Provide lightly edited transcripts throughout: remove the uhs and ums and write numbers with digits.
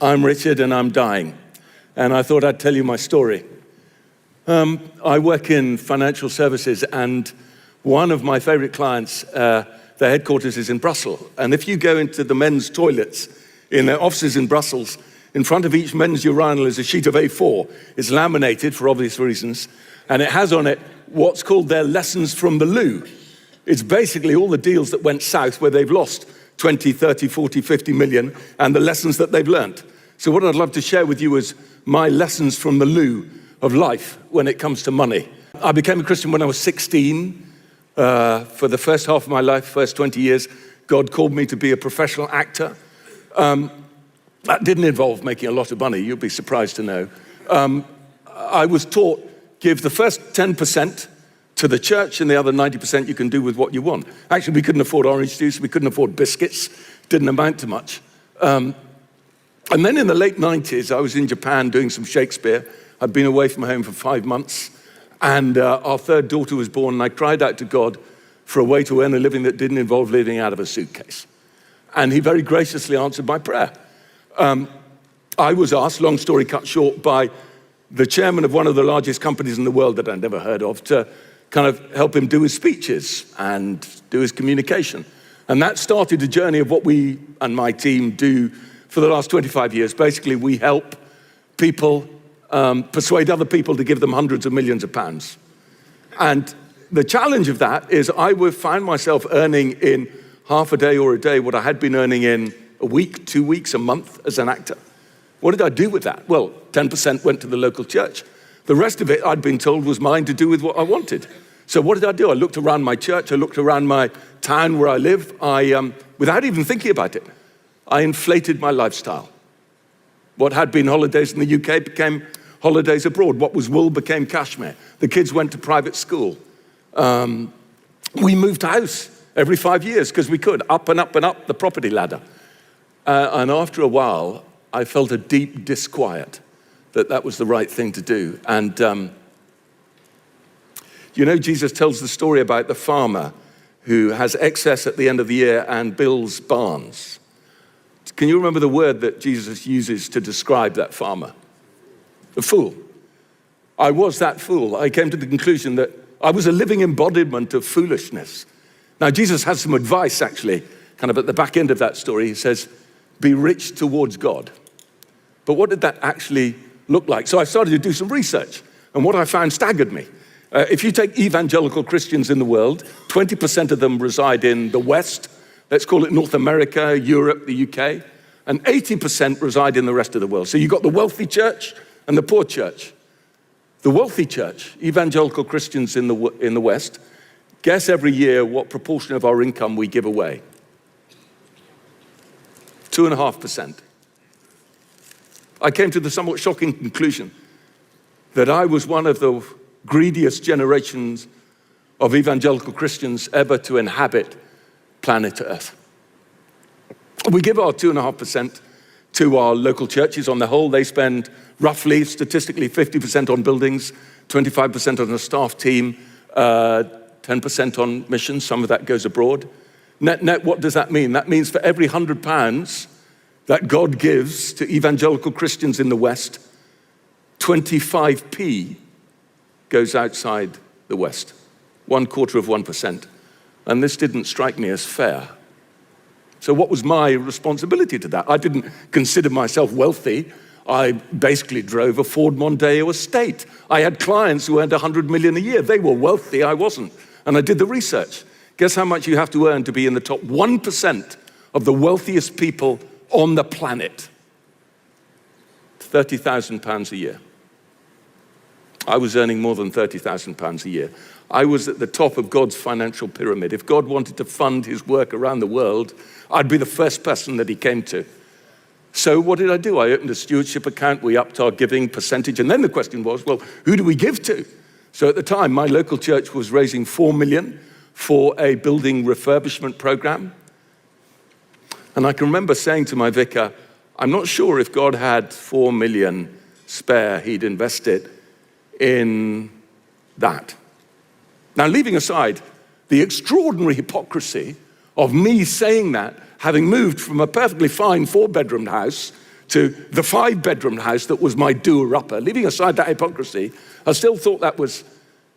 I'm Richard and I'm dying. And I thought I'd tell you my story. I work in financial services, and one of my favorite clients, their headquarters is in Brussels. And if you go into the men's toilets in their offices in Brussels, in front of each men's urinal is a sheet of A4. It's laminated for obvious reasons, and it has on it what's called their lessons from the loo. It's basically all the deals that went south where they've lost 20, 30, 40, 50 million, and the lessons that they've learned. So what I'd love to share with you is my lessons from the loo of life when it comes to money. I became a Christian when I was 16. For the first half of my life, first 20 years, God called me to be a professional actor. That didn't involve making a lot of money, you'll be surprised to know. I was taught, give the first 10% to the church and the other 90% you can do with what you want. Actually, we couldn't afford orange juice, we couldn't afford biscuits, didn't amount to much. And then in the late 90s, I was in Japan doing some Shakespeare. I'd been away from home for 5 months, and our third daughter was born, and I cried out to God for a way to earn a living that didn't involve living out of a suitcase. And he very graciously answered my prayer. I was asked, long story cut short, by the chairman of one of the largest companies in the world that I'd never heard of to kind of help him do his speeches and do his communication. And that started a journey of what we and my team do for the last 25 years. Basically, we help people persuade other people to give them hundreds of millions of pounds. And the challenge of that is I would find myself earning in half a day or a day what I had been earning in a week, 2 weeks, a month as an actor. What did I do with that? Well, 10% went to the local church. The rest of it, I'd been told, was mine to do with what I wanted. So what did I do? I looked around my church, I looked around my town where I live. Without even thinking about it, I inflated my lifestyle. What had been holidays in the UK became holidays abroad. What was wool became cashmere. The kids went to private school. We moved house every 5 years because we could, up and up and up the property ladder. And after a while, I felt a deep disquiet that was the right thing to do. And you know, Jesus tells the story about the farmer who has excess at the end of the year and builds barns. Can you remember the word that Jesus uses to describe that farmer? A fool. I was that fool. I came to the conclusion that I was a living embodiment of foolishness. Now, Jesus has some advice, actually, kind of at the back end of that story. He says, be rich towards God. But what did that actually look like? So I started to do some research, and what I found staggered me. If you take evangelical Christians in the world, 20% of them reside in the West, let's call it North America, Europe, the UK, and 80% reside in the rest of the world. So you've got the wealthy church and the poor church. The wealthy church, evangelical Christians in the West, guess every year what proportion of our income we give away. 2.5%. I came to the somewhat shocking conclusion that I was one of the greediest generations of evangelical Christians ever to inhabit planet Earth. We give our 2.5% to our local churches. On the whole, they spend roughly, statistically, 50% on buildings, 25% on a staff team, 10% on missions. Some of that goes abroad. Net, what does that mean? That means for every £100 that God gives to evangelical Christians in the West, 25p goes outside the West, 1/4%. And this didn't strike me as fair. So what was my responsibility to that? I didn't consider myself wealthy. I basically drove a Ford Mondeo estate. I had clients who earned 100 million a year. They were wealthy, I wasn't. And I did the research. Guess how much you have to earn to be in the top 1% of the wealthiest people on the planet? £30,000 a year. I was earning more than £30,000 a year. I was at the top of God's financial pyramid. If God wanted to fund his work around the world, I'd be the first person that he came to. So what did I do? I opened a stewardship account. We upped our giving percentage. And then the question was, well, who do we give to? So at the time, my local church was raising 4 million for a building refurbishment program. And I can remember saying to my vicar, I'm not sure if God had 4 million spare, he'd invest it in that. Now, leaving aside the extraordinary hypocrisy of me saying that, having moved from a perfectly fine 4-bedroom house to the 5-bedroom house that was my doer-upper. Leaving aside that hypocrisy, I still thought that was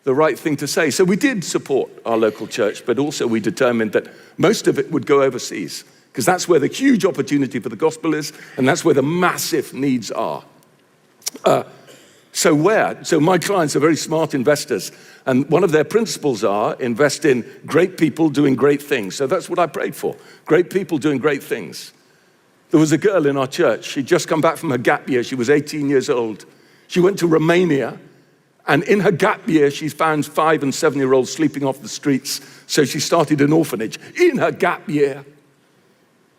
the right thing to say. So we did support our local church, but also we determined that most of it would go overseas, because that's where the huge opportunity for the gospel is, and that's where the massive needs are. So my clients are very smart investors, and one of their principles are invest in great people doing great things. So that's what I prayed for, great people doing great things. There was a girl in our church. She'd just come back from her gap year. She was 18 years old. She went to Romania, and in her gap year, she found 5- and 7-year-olds sleeping off the streets. So she started an orphanage in her gap year.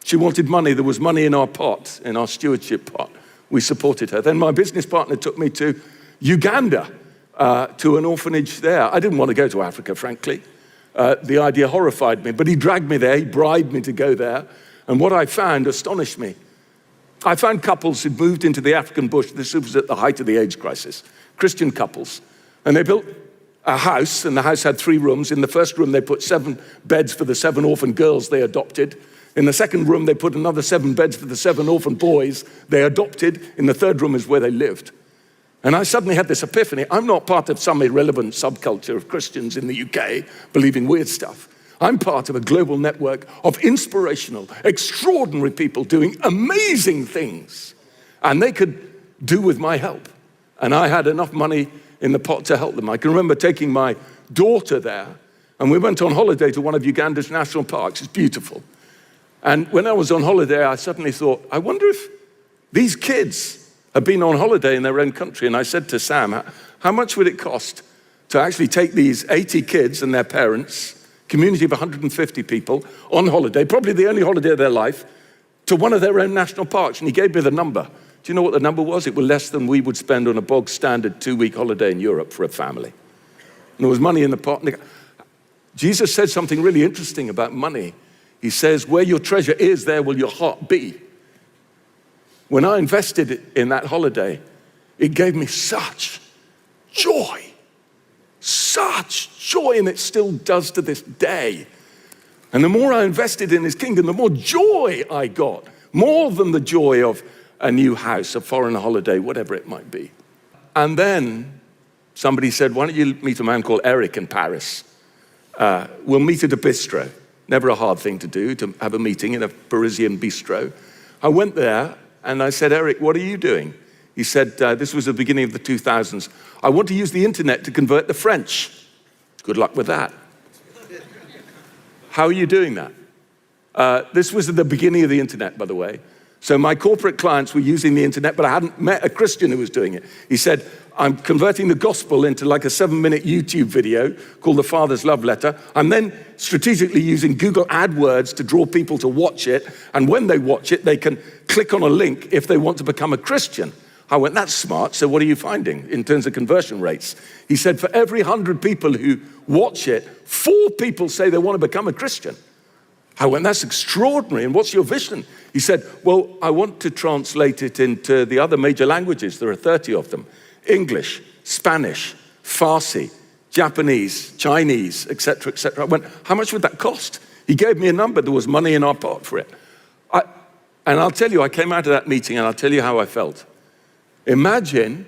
She wanted money. There was money in our pot, in our stewardship pot. We supported her. Then my business partner took me to Uganda, to an orphanage there. I didn't want to go to Africa, frankly. The idea horrified me, but he dragged me there. He bribed me to go there. And what I found astonished me. I found couples who'd moved into the African bush. This was at the height of the AIDS crisis. Christian couples. And they built a house, and the house had 3 rooms. In the first room, they put 7 beds for the 7 orphan girls they adopted. In the second room, they put another 7 beds for the 7 orphan boys they adopted. In the third room is where they lived. And I suddenly had this epiphany. I'm not part of some irrelevant subculture of Christians in the UK believing weird stuff. I'm part of a global network of inspirational, extraordinary people doing amazing things. And they could do with my help. And I had enough money in the pot to help them. I can remember taking my daughter there, and we went on holiday to one of Uganda's national parks. It's beautiful. And when I was on holiday, I suddenly thought, I wonder if these kids have been on holiday in their own country. And I said to Sam, how much would it cost to actually take these 80 kids and their parents, community of 150 people, on holiday, probably the only holiday of their life, to one of their own national parks? And he gave me the number. Do you know what the number was? It was less than we would spend on a bog standard 2-week holiday in Europe for a family. And there was money in the pot. Jesus said something really interesting about money. He says, where your treasure is, there will your heart be. When I invested in that holiday, it gave me such joy, and it still does to this day. And the more I invested in his kingdom, the more joy I got, more than the joy of a new house, a foreign holiday, whatever it might be. And then somebody said, why don't you meet a man called Eric in Paris? We'll meet at a bistro. Never a hard thing to do, to have a meeting in a Parisian bistro. I went there and I said, Eric, what are you doing? He said, this was the beginning of the 2000s. I want to use the internet to convert the French. Good luck with that. How are you doing that? This was at the beginning of the internet, by the way. So my corporate clients were using the internet, but I hadn't met a Christian who was doing it. He said, I'm converting the gospel into like a 7-minute YouTube video called The Father's Love Letter. I'm then strategically using Google AdWords to draw people to watch it. And when they watch it, they can click on a link if they want to become a Christian. I went, that's smart. So what are you finding in terms of conversion rates? He said, for every 100 people who watch it, 4 people say they want to become a Christian. I went, that's extraordinary. And what's your vision? He said, well, I want to translate it into the other major languages. There are 30 of them. English, Spanish, Farsi, Japanese, Chinese, etc., etc. I went, how much would that cost? He gave me a number. There was money in our pot for it. And I'll tell you, I came out of that meeting and I'll tell you how I felt. Imagine,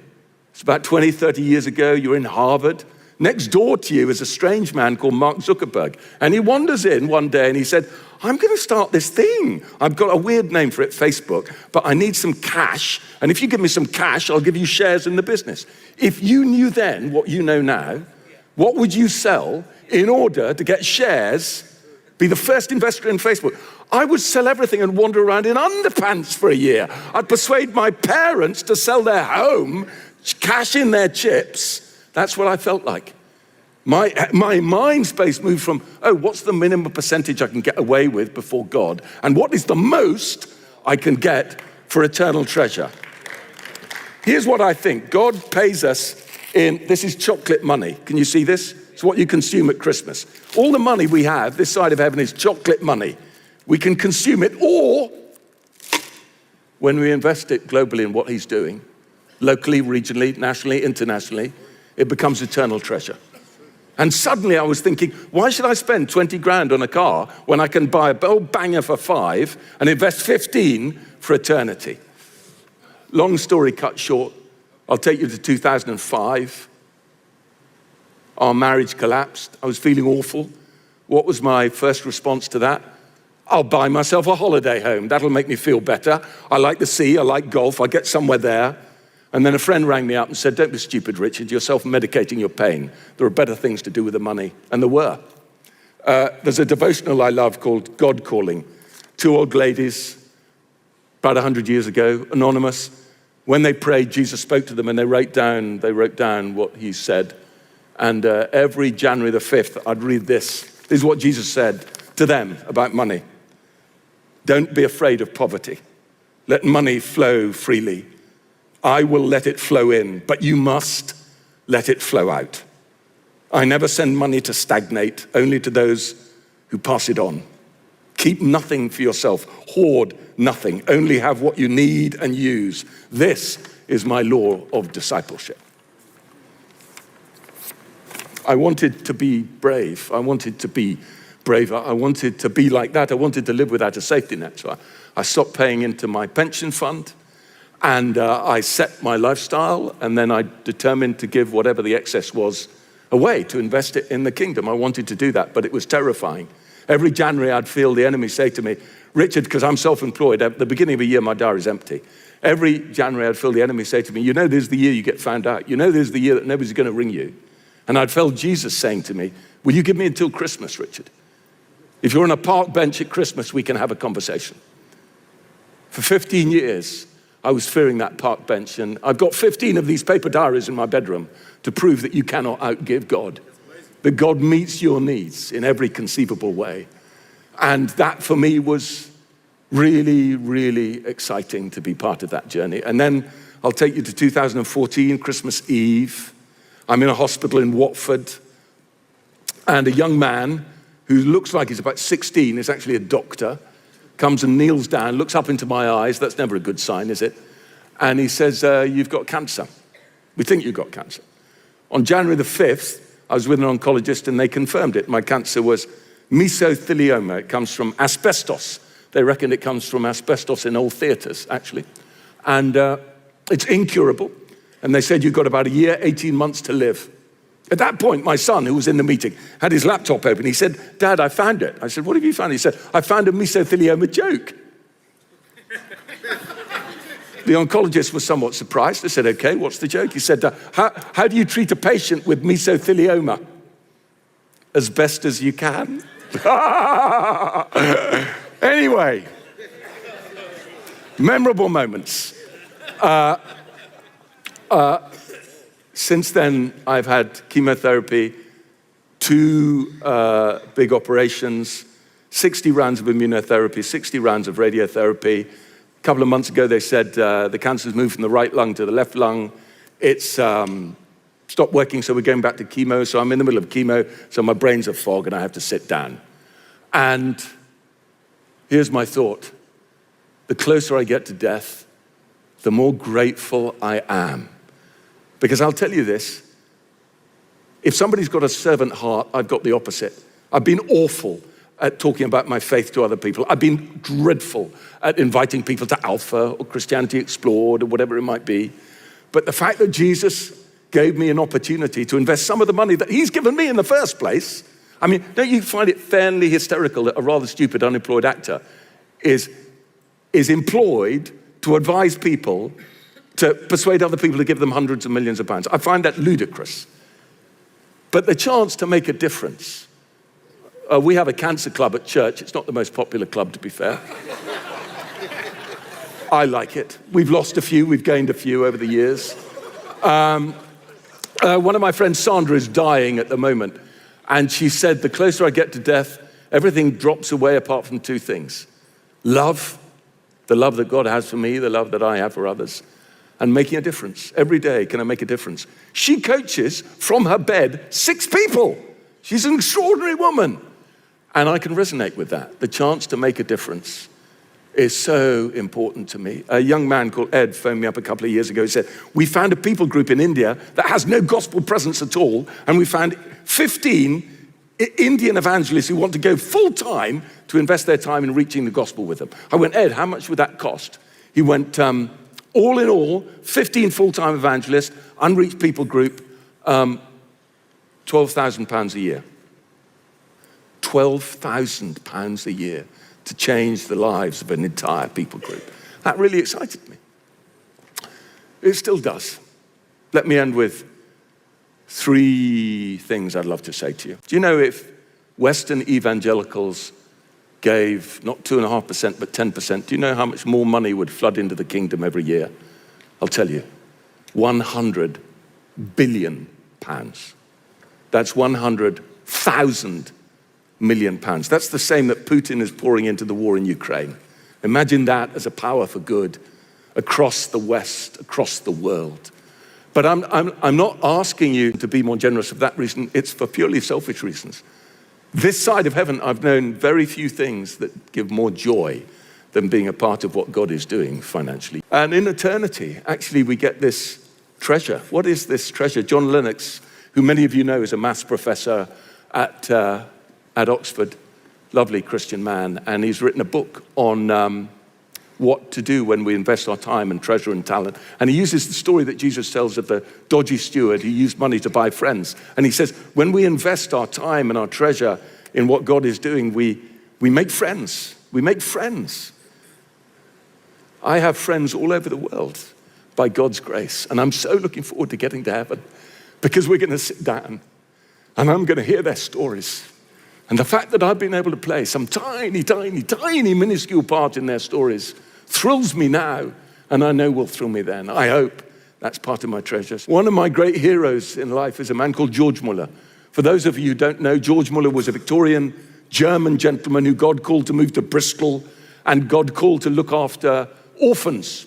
it's about 20, 30 years ago, you're in Harvard. Next door to you is a strange man called Mark Zuckerberg. And he wanders in one day and he said, I'm going to start this thing. I've got a weird name for it, Facebook, but I need some cash. And if you give me some cash, I'll give you shares in the business. If you knew then what you know now, what would you sell in order to get shares, be the first investor in Facebook? I would sell everything and wander around in underpants for a year. I'd persuade my parents to sell their home, cash in their chips. That's what I felt like. My mind space moved from, what's the minimum percentage I can get away with before God? And what is the most I can get for eternal treasure? Here's what I think. God pays us this is chocolate money. Can you see this? It's what you consume at Christmas. All the money we have this side of heaven is chocolate money. We can consume it, or when we invest it globally in what he's doing, locally, regionally, nationally, internationally, it becomes eternal treasure. And suddenly I was thinking, why should I spend 20 grand on a car when I can buy a bell banger for 5 and invest 15 for eternity? Long story cut short, I'll take you to 2005. Our marriage collapsed. I was feeling awful. What was my first response to that? I'll buy myself a holiday home. That'll make me feel better. I like the sea, I like golf, I'll get somewhere there. And then a friend rang me up and said, don't be stupid, Richard, you're self-medicating your pain. There are better things to do with the money. And there were. There's a devotional I love called God Calling. 2 old ladies, about 100 years ago, anonymous. When they prayed, Jesus spoke to them and they wrote down what he said. And every January the 5th, I'd read this. This is what Jesus said to them about money. Don't be afraid of poverty. Let money flow freely. I will let it flow in, but you must let it flow out. I never send money to stagnate, only to those who pass it on. Keep nothing for yourself. Hoard nothing. Only have what you need and use. This is my law of discipleship. I wanted to be brave. I wanted to be braver. I wanted to be like that. I wanted to live without a safety net. So I stopped paying into my pension fund, and I set my lifestyle, and then I determined to give whatever the excess was away to invest it in the kingdom. I wanted to do that, but it was terrifying. Every January, I'd feel the enemy say to me, Richard, because I'm self-employed, at the beginning of a year, my diary's empty. Every January, I'd feel the enemy say to me, you know, this is the year you get found out. You know, this is the year that nobody's going to ring you. And I'd felt Jesus saying to me, will you give me until Christmas, Richard? If you're on a park bench at Christmas, we can have a conversation. For 15 years, I was fearing that park bench, and I've got 15 of these paper diaries in my bedroom to prove that you cannot outgive God, that God meets your needs in every conceivable way. And that for me was really, really exciting to be part of that journey. And then I'll take you to 2014, Christmas Eve. I'm in a hospital in Watford, and a young man who looks like he's about 16, is actually a doctor, comes and kneels down, looks up into my eyes. That's never a good sign, is it? And he says, you've got cancer. We think you've got cancer. On January the 5th, I was with an oncologist and they confirmed it. My cancer was mesothelioma. It comes from asbestos. They reckon it comes from asbestos in old theaters, actually. And it's incurable. And they said, you've got about a year, 18 months to live. At that point, my son, who was in the meeting, had his laptop open. He said, Dad, I found it. I said, what have you found? He said, I found a mesothelioma joke. The oncologist was somewhat surprised. I said, okay, what's the joke? He said, how do you treat a patient with mesothelioma? As best as you can. Anyway, memorable moments. Since then, I've had chemotherapy, 2 big operations, 60 rounds of immunotherapy, 60 rounds of radiotherapy. A couple of months ago, they said the cancer's moved from the right lung to the left lung. It's stopped working, so we're going back to chemo. So I'm in the middle of chemo, so my brain's a fog, and I have to sit down. And here's my thought. The closer I get to death, the more grateful I am. Because I'll tell you this, if somebody's got a servant heart, I've got the opposite. I've been awful at talking about my faith to other people. I've been dreadful at inviting people to Alpha or Christianity Explored or whatever it might be. But the fact that Jesus gave me an opportunity to invest some of the money that he's given me in the first place, I mean, don't you find it fairly hysterical that a rather stupid unemployed actor is employed to advise people to persuade other people to give them hundreds of millions of pounds? I find that ludicrous. But the chance to make a difference. We have a cancer club at church. It's not the most popular club, to be fair. I like it. We've lost a few, we've gained a few over the years. One of my friends, Sandra, is dying at the moment. And she said, the closer I get to death, everything drops away apart from 2 things. Love, the love that God has for me, the love that I have for others. And making a difference. Every day, can I make a difference? She coaches from her bed 6 people. She's an extraordinary woman. And I can resonate with that. The chance to make a difference is so important to me. A young man called Ed phoned me up a couple of years ago. He said, we found a people group in India that has no gospel presence at all. And we found 15 Indian evangelists who want to go full time to invest their time in reaching the gospel with them. I went, Ed, how much would that cost? He went, All in all, 15 full-time evangelists, unreached people group, £12,000 a year. £12,000 a year to change the lives of an entire people group. That really excited me. It still does. Let me end with 3 things I'd love to say to you. Do you know if Western evangelicals gave not 2.5%, but 10%, do you know how much more money would flood into the kingdom every year? I'll tell you, 100 billion pounds. That's 100,000 million pounds. That's the same that Putin is pouring into the war in Ukraine. Imagine that as a power for good across the West, across the world. But I'm not asking you to be more generous for that reason. It's for purely selfish reasons. This side of heaven, I've known very few things that give more joy than being a part of what God is doing financially. And in eternity, actually, we get this treasure. What is this treasure? John Lennox, who many of you know is a maths professor at Oxford, lovely Christian man, and he's written a book on what to do when we invest our time and treasure and talent. And he uses the story that Jesus tells of the dodgy steward who used money to buy friends. And he says, when we invest our time and our treasure in what God is doing, we make friends. We make friends. I have friends all over the world by God's grace. And I'm so looking forward to getting to heaven because we're going to sit down and I'm going to hear their stories. And the fact that I've been able to play some tiny, tiny, tiny minuscule part in their stories thrills me now, and I know will thrill me then. I hope that's part of my treasures. One of my great heroes in life is a man called George Muller. For those of you who don't know, George Muller was a Victorian German gentleman who God called to move to Bristol, and God called to look after orphans.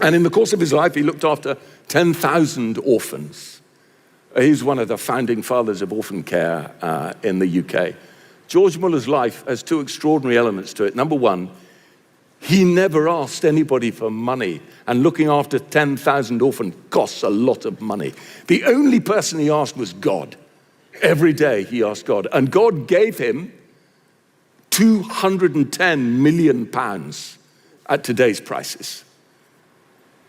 And in the course of his life, he looked after 10,000 orphans. He's one of the founding fathers of orphan care in the UK. George Muller's life has 2 extraordinary elements to it. Number one, he never asked anybody for money, and looking after 10,000 orphans costs a lot of money. The only person he asked was God. Every day he asked God, and God gave him 210 million pounds at today's prices.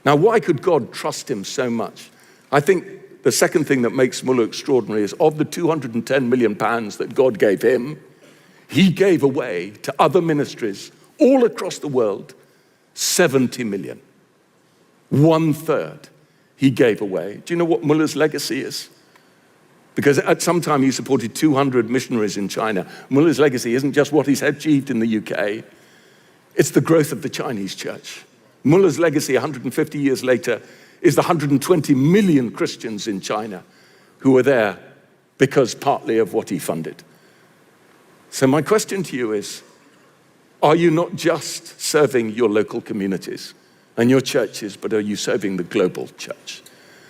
Now, why could God trust him so much? I think the second thing that makes Muller extraordinary is of the 210 million pounds that God gave him, he gave away to other ministries all across the world 70 million. 1/3 he gave away. Do you know what Muller's legacy is? Because at some time he supported 200 missionaries in China. Muller's legacy isn't just what he's achieved in the UK, it's the growth of the Chinese church. Muller's legacy 150 years later is the 120 million Christians in China who were there because partly of what he funded. So my question to you is, are you not just serving your local communities and your churches, but are you serving the global church?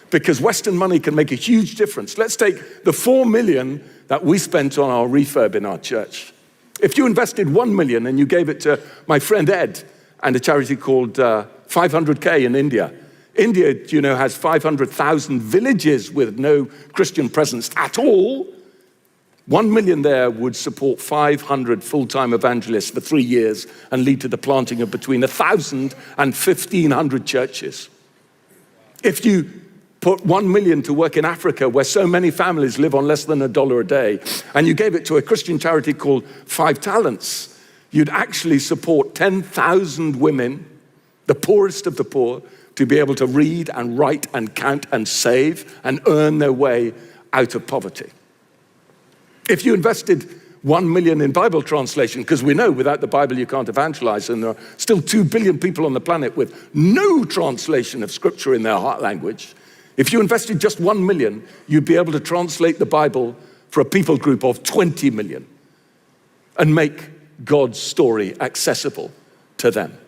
Because Western money can make a huge difference. Let's take the 4 million that we spent on our refurb in our church. If you invested 1 million and you gave it to my friend Ed and a charity called 500K in India. India, you know, has 500,000 villages with no Christian presence at all. 1 million there would support 500 full-time evangelists for 3 years and lead to the planting of between 1,000 and 1,500 churches. If you put 1 million to work in Africa, where so many families live on less than $1 a day, and you gave it to a Christian charity called 5 Talents, you'd actually support 10,000 women, the poorest of the poor, to be able to read and write and count and save and earn their way out of poverty. If you invested 1 million in Bible translation, because we know without the Bible you can't evangelize, and there are still 2 billion people on the planet with no translation of scripture in their heart language. If you invested just 1 million, you'd be able to translate the Bible for a people group of 20 million and make God's story accessible to them.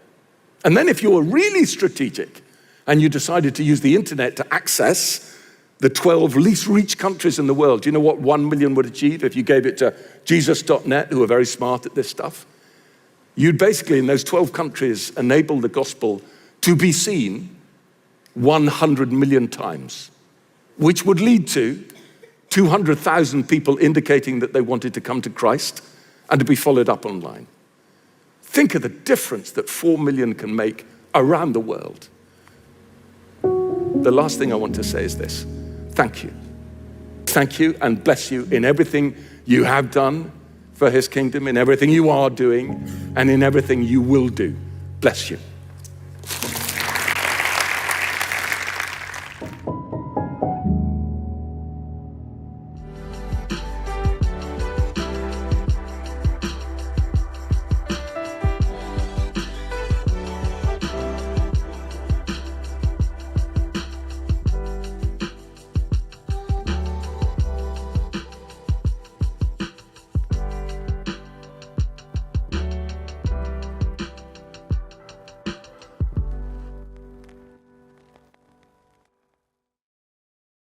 And then if you were really strategic and you decided to use the internet to access the 12 least reached countries in the world, do you know what 1 million would achieve if you gave it to Jesus.net, who are very smart at this stuff? You'd basically, in those 12 countries, enable the gospel to be seen 100 million times, which would lead to 200,000 people indicating that they wanted to come to Christ and to be followed up online. Think of the difference that 4 million can make around the world. the last thing I want to say is this. Thank you. Thank you and bless you in everything you have done for his kingdom, in everything you are doing, and in everything you will do. Bless you.